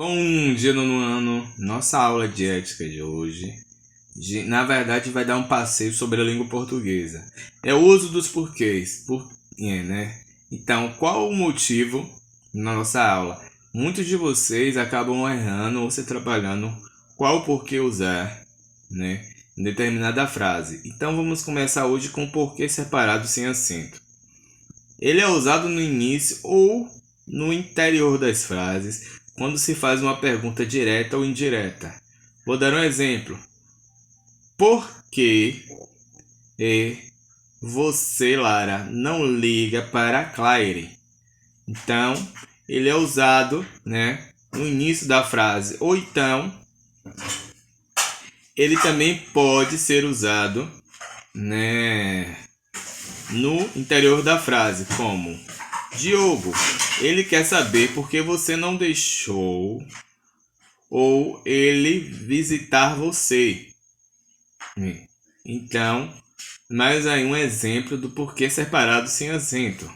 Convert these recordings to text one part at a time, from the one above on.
Bom dia, nono ano. Nossa aula de ética de hoje, na verdade, vai dar um passeio sobre a língua portuguesa. É o uso dos porquês. Né? Então, qual o motivo na nossa aula? Muitos de vocês acabam errando ou se trabalhando qual o porquê usar, né, em determinada frase. Então, vamos começar hoje com o porquê separado sem acento. Ele é usado no início ou no interior das frases, quando se faz uma pergunta direta ou indireta. Vou dar um exemplo. Por que você, Lara, não liga para Claire? Então, ele é usado, né, no início da frase. Ou então, ele também pode ser usado, né, no interior da frase, como: Diogo, ele quer saber por que você não deixou ou ele visitar você. Então, mais aí um exemplo do porquê separado sem acento.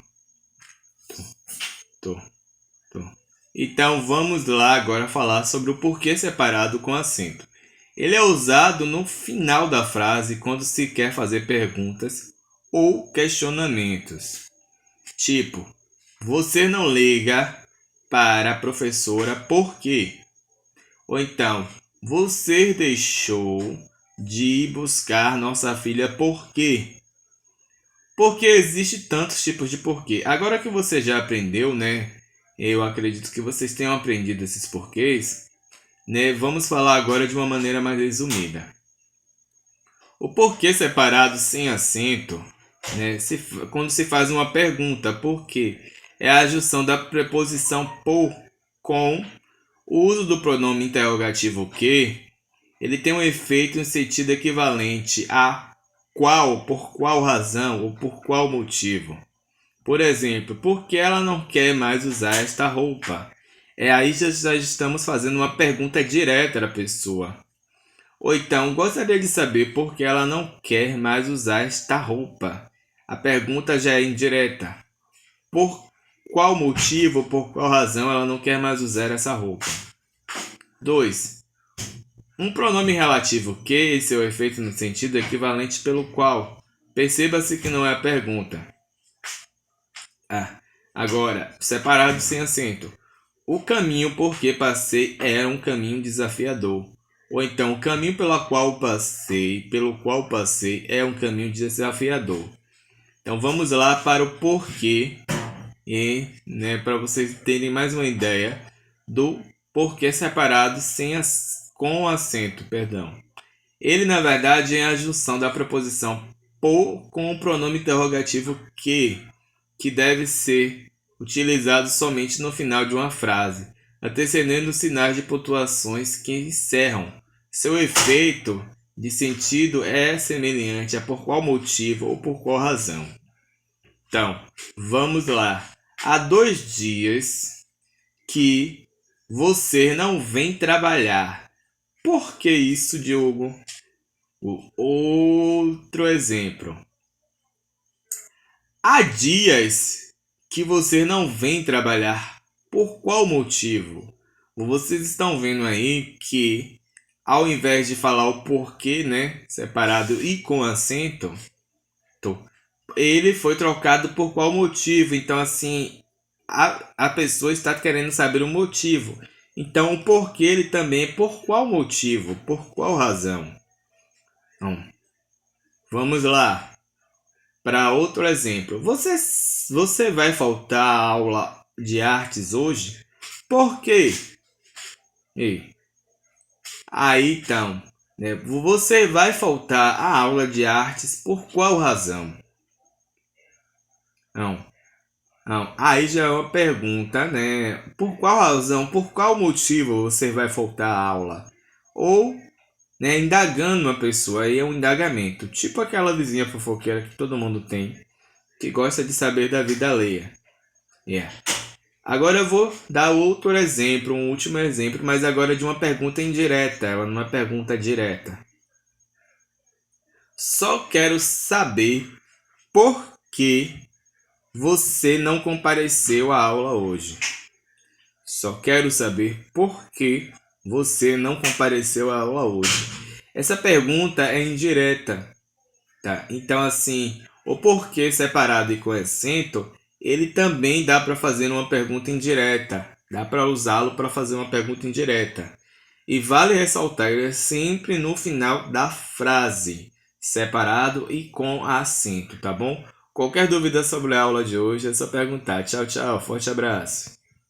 Então, vamos lá agora falar sobre o porquê separado com acento. Ele é usado no final da frase quando se quer fazer perguntas ou questionamentos. Tipo, você não liga para a professora por quê? Ou então, você deixou de buscar nossa filha por quê? Porque existe tantos tipos de porquê. Agora que você já aprendeu, né? Eu acredito que vocês tenham aprendido esses porquês, né? Vamos falar agora de uma maneira mais resumida. O porquê separado sem acento, né? Quando se faz uma pergunta, por quê? É a junção da preposição por com o uso do pronome interrogativo que. Ele tem um efeito em sentido equivalente a qual, por qual razão ou por qual motivo. Por exemplo, por que ela não quer mais usar esta roupa? Aí já estamos fazendo uma pergunta direta à pessoa. Ou então, gostaria de saber por que ela não quer mais usar esta roupa. A pergunta já é indireta. Por qual motivo, por qual razão ela não quer mais usar essa roupa? 2. Um pronome relativo que e seu efeito no sentido equivalente pelo qual. Perceba-se que não é a pergunta. Agora, separado sem acento. O caminho por que passei era um caminho desafiador. Ou então, o caminho pelo qual passei é um caminho desafiador. Então vamos lá para o porquê, e, né, para vocês terem mais uma ideia do porquê separado com acento, perdão. Ele na verdade é a junção da preposição por com o pronome interrogativo que deve ser utilizado somente no final de uma frase, antecedendo os sinais de pontuações que encerram. Seu efeito de sentido é semelhante a por qual motivo ou por qual razão. Então, vamos lá. Há 2 dias que você não vem trabalhar. Por que isso, Diogo? O outro exemplo. Há dias que você não vem trabalhar. Por qual motivo? Vocês estão vendo aí que, ao invés de falar o porquê, né, separado e com acento, ele foi trocado por qual motivo. Então, assim, a pessoa está querendo saber o motivo. Então, o porquê ele também é por qual motivo, por qual razão. Então, vamos lá para outro exemplo. Você vai faltar a aula de artes hoje? Por quê? Aí então, né, você vai faltar a aula de artes por qual razão? Não. Aí já é uma pergunta, né? Por qual razão, por qual motivo você vai faltar a aula? Ou, né, indagando uma pessoa, aí é um indagamento. Tipo aquela vizinha fofoqueira que todo mundo tem, que gosta de saber da vida alheia. Agora eu vou dar outro exemplo, um último exemplo, mas agora de uma pergunta indireta, ela não é pergunta direta. Só quero saber por que você não compareceu à aula hoje. Só quero saber por que você não compareceu à aula hoje. Essa pergunta é indireta, tá? Então, assim, o porquê separado e com acento, ele também dá para fazer uma pergunta indireta. Dá para usá-lo para fazer uma pergunta indireta. E vale ressaltar, ele é sempre no final da frase, separado e com acento, tá bom? Qualquer dúvida sobre a aula de hoje é só perguntar. Tchau, tchau. Forte abraço.